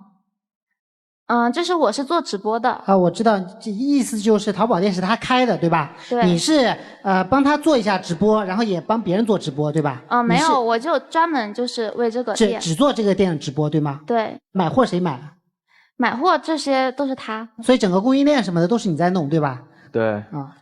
就是我是做直播的。啊，我知道，这意思就是淘宝店是他开的，对吧？对。你是帮他做一下直播，然后也帮别人做直播，对吧？没有，我就专门就是为这个店。只做这个店的直播，对吗？对。买货谁买？买货这些都是他。所以整个供应链什么的都是你在弄，对吧？对。啊。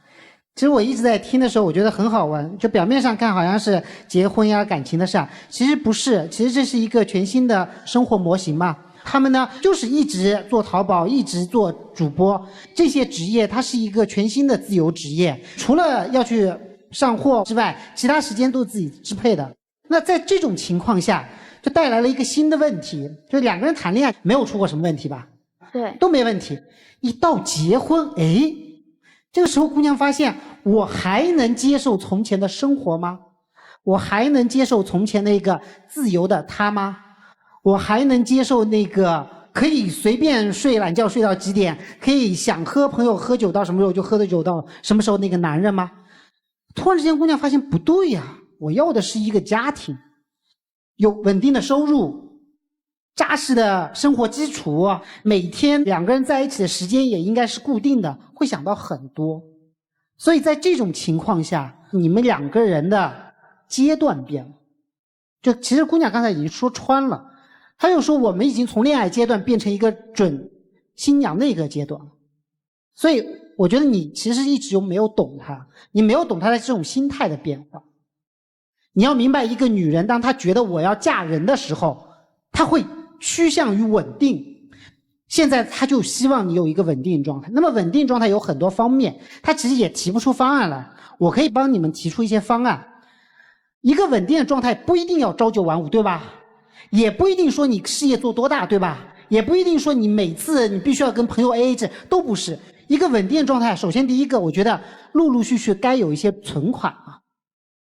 其实我一直在听的时候，我觉得很好玩。就表面上看好像是结婚呀、感情的事儿，其实不是。其实这是一个全新的生活模型嘛。他们呢，就是一直做淘宝，一直做主播，这些职业它是一个全新的自由职业。除了要去上货之外，其他时间都是自己支配的。那在这种情况下，就带来了一个新的问题，就两个人谈恋爱没有出过什么问题吧？对，都没问题。一到结婚，哎。这个时候姑娘发现，我还能接受从前的生活吗？我还能接受从前那个自由的他吗？我还能接受那个可以随便睡懒觉睡到几点，可以想喝朋友喝酒到什么时候就喝的酒到什么时候那个男人吗？突然之间姑娘发现不对呀，我要的是一个家庭，有稳定的收入，扎实的生活基础，每天两个人在一起的时间也应该是固定的，会想到很多。所以在这种情况下，你们两个人的阶段变了。就其实姑娘刚才已经说穿了，她就说我们已经从恋爱阶段变成一个准新娘那个阶段了。所以我觉得你其实一直就没有懂她，你没有懂她的这种心态的变化。你要明白，一个女人当她觉得我要嫁人的时候，她会趋向于稳定。现在她就希望你有一个稳定状态。那么稳定状态有很多方面，她其实也提不出方案来，我可以帮你们提出一些方案。一个稳定的状态不一定要朝九晚五，对吧？也不一定说你事业做多大，对吧？也不一定说你每次你必须要跟朋友 AA 制，都不是。一个稳定的状态，首先第一个，我觉得陆陆续续该有一些存款了。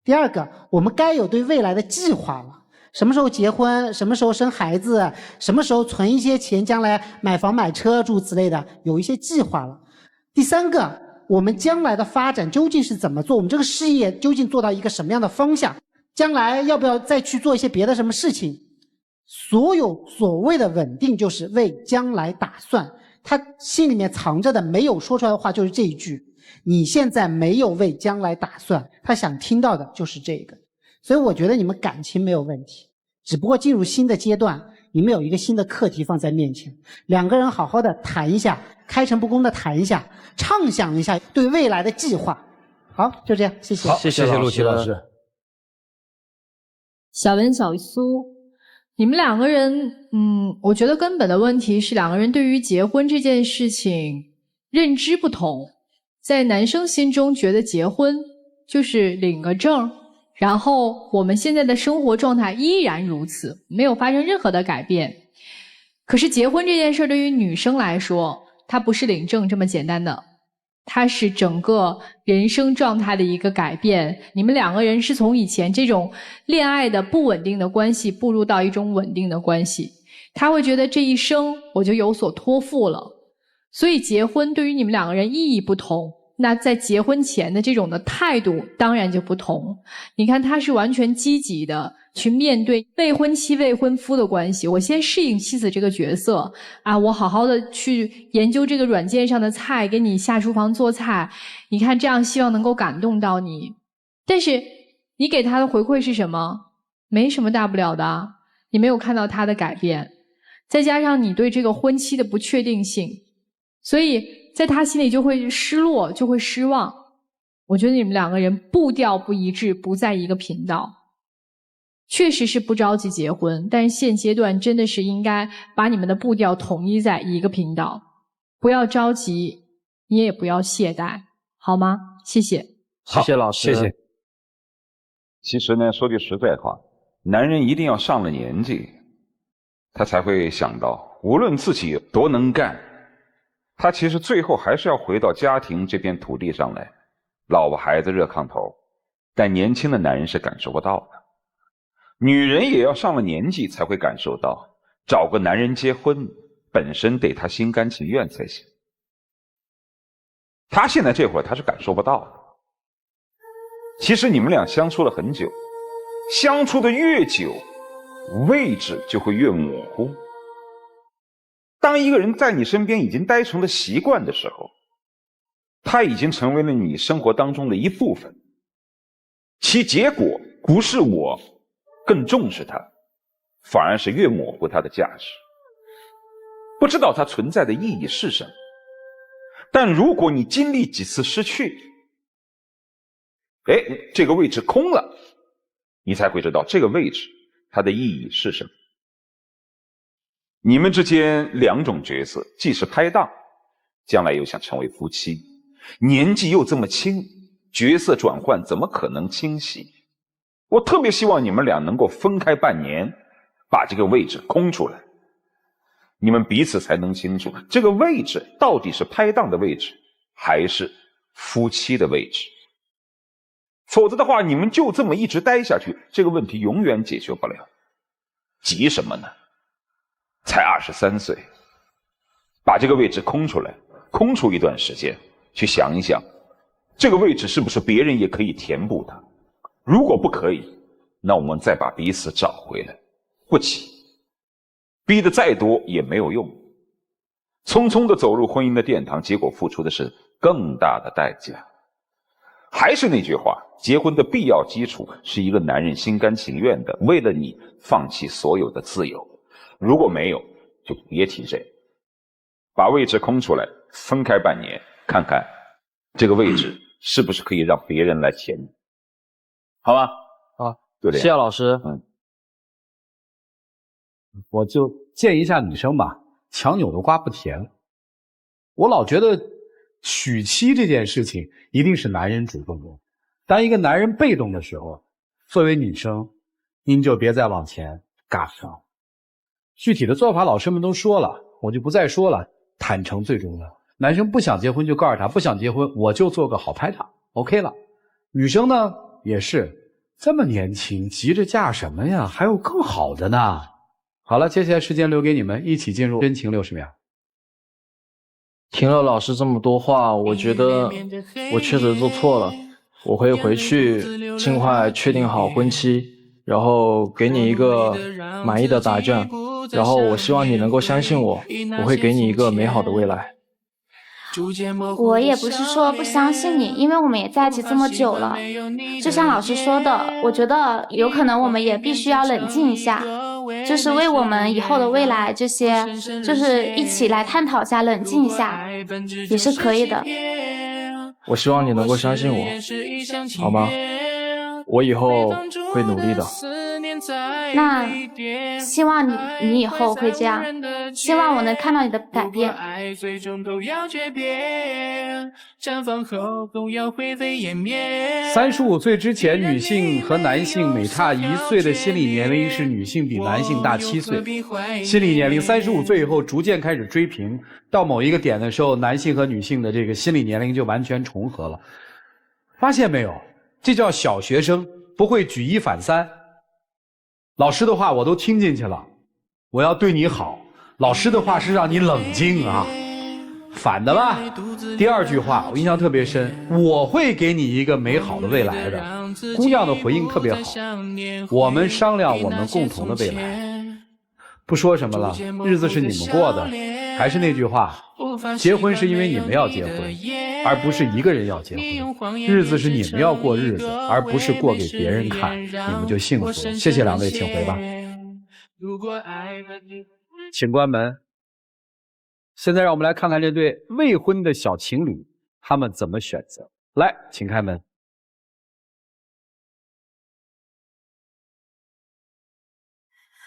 第二个，我们该有对未来的计划了。什么时候结婚，什么时候生孩子，什么时候存一些钱，将来买房买车诸如此类的，有一些计划了。第三个，我们将来的发展究竟是怎么做？我们这个事业究竟做到一个什么样的方向？将来要不要再去做一些别的什么事情？所有所谓的稳定，就是为将来打算。他心里面藏着的没有说出来的话就是这一句，你现在没有为将来打算，他想听到的就是这个。所以我觉得你们感情没有问题，只不过进入新的阶段，你们有一个新的课题放在面前，两个人好好的谈一下，开诚布公的谈一下，畅想一下对未来的计划。好，就这样，谢谢。好，谢谢陆琪老师。小文、小苏，你们两个人，我觉得根本的问题是两个人对于结婚这件事情认知不同。在男生心中觉得结婚就是领个证，然后我们现在的生活状态依然如此，没有发生任何的改变。可是结婚这件事对于女生来说，它不是领证这么简单的，它是整个人生状态的一个改变。你们两个人是从以前这种恋爱的不稳定的关系步入到一种稳定的关系，他会觉得这一生我就有所托付了。所以结婚对于你们两个人意义不同，那在结婚前的这种的态度当然就不同。你看他是完全积极的去面对未婚妻未婚夫的关系，我先适应妻子这个角色啊，我好好的去研究这个软件上的菜，给你下厨房做菜，你看这样希望能够感动到你。但是你给他的回馈是什么？没什么大不了的，你没有看到他的改变，再加上你对这个婚期的不确定性，所以在他心里就会失落，就会失望。我觉得你们两个人步调不一致，不在一个频道。确实是不着急结婚，但是现阶段真的是应该把你们的步调统一在一个频道，不要着急，你也不要懈怠，好吗？谢谢。谢谢老师。谢谢。其实呢，说句实在话，男人一定要上了年纪，他才会想到，无论自己多能干，他其实最后还是要回到家庭这片土地上来，老婆孩子热炕头，但年轻的男人是感受不到的。女人也要上了年纪才会感受到，找个男人结婚本身得她心甘情愿才行。她现在这会儿她是感受不到的。其实你们俩相处了很久，相处的越久，位置就会越模糊。当一个人在你身边已经待成了习惯的时候，他已经成为了你生活当中的一部分，其结果不是我更重视他，反而是越模糊他的价值，不知道它存在的意义是什么。但如果你经历几次失去，这个位置空了，你才会知道这个位置它的意义是什么。你们之间两种角色，既是拍档，将来又想成为夫妻，年纪又这么轻，角色转换怎么可能清晰？我特别希望你们俩能够分开半年，把这个位置空出来，你们彼此才能清楚这个位置到底是拍档的位置，还是夫妻的位置。否则的话，你们就这么一直待下去，这个问题永远解决不了。急什么呢？才23岁，把这个位置空出来，空出一段时间，去想一想，这个位置是不是别人也可以填补它？如果不可以，那我们再把彼此找回来。不急，逼得再多也没有用。匆匆的走入婚姻的殿堂，结果付出的是更大的代价。还是那句话，结婚的必要基础是一个男人心甘情愿的为了你放弃所有的自由。如果没有，就别提这个。把位置空出来，分开半年，看看这个位置是不是可以让别人来填，好吗？好，对的。谢谢老师。我就建议一下女生吧，强扭的瓜不甜。我老觉得娶妻这件事情一定是男人主动的，当一个男人被动的时候，作为女生，您就别再往前尬上。具体的做法老师们都说了，我就不再说了。坦诚最重要，男生不想结婚就告诉他不想结婚，我就做个好拍档 OK 了。女生呢也是这么年轻，急着嫁什么呀，还有更好的呢。好了，接下来时间留给你们，一起进入真情60秒。听了老师这么多话，我觉得我确实做错了，我会回去尽快确定好婚期，然后给你一个满意的答卷，然后我希望你能够相信我，我会给你一个美好的未来。我也不是说不相信你，因为我们也在一起这么久了，就像老师说的，我觉得有可能我们也必须要冷静一下，就是为我们以后的未来这些，就是一起来探讨一下，冷静一下也是可以的。我希望你能够相信我，好吗？我以后会努力的。那希望你以后会这样，希望我能看到你的改变。35岁之前，女性和男性每差1岁的心理年龄是女性比男性大7岁。心理年龄35岁以后逐渐开始追平，到某一个点的时候，男性和女性的这个心理年龄就完全重合了。发现没有？这叫小学生不会举一反三。老师的话我都听进去了，我要对你好。老师的话是让你冷静啊，反的吧？第二句话我印象特别深，我会给你一个美好的未来的。姑娘的回应特别好，我们商量我们共同的未来。不说什么了，日子是你们过的。还是那句话，结婚是因为你们要结婚，而不是一个人要结婚。日子是你们要过日子，而不是过给别人看，你们就幸福了。谢谢两位，请回吧。请关门。现在让我们来看看这对未婚的小情侣，他们怎么选择。来，请开门。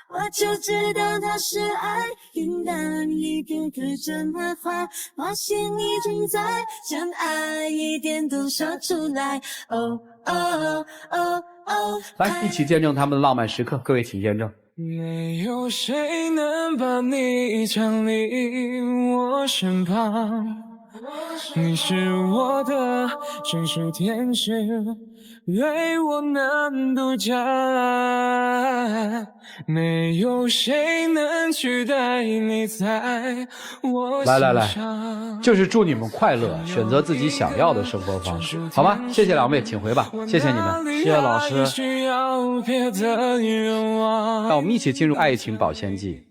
我就知道它是爱，云淡一个个真的话，发现你正在将爱一点都说出来。哦哦哦哦，来，一起见证他们的浪漫时刻。各位请见证。没有谁能把你降临我身旁，你是我的专属天使，唯我能独占，没有谁能取代你在我心来，上。就是祝你们快乐，选择自己想要的生活方式，好吗？谢谢两位，请回吧，谢谢你们，谢谢老师。需要别的愿望。让我们一起进入爱情保鲜季。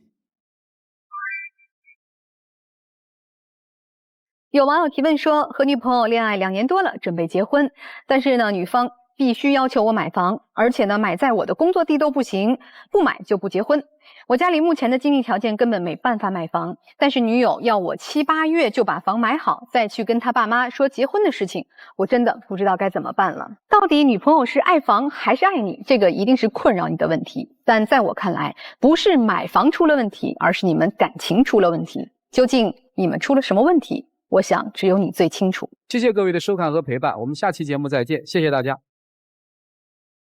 有网友提问说，和女朋友恋爱2年多了，准备结婚，但是呢，女方必须要求我买房，而且呢，买在我的工作地都不行，不买就不结婚。我家里目前的经济条件根本没办法买房，但是女友要我7、8月就把房买好，再去跟她爸妈说结婚的事情，我真的不知道该怎么办了。到底女朋友是爱房还是爱你？这个一定是困扰你的问题。但在我看来，不是买房出了问题，而是你们感情出了问题。究竟你们出了什么问题？我想只有你最清楚。谢谢各位的收看和陪伴，我们下期节目再见，谢谢大家。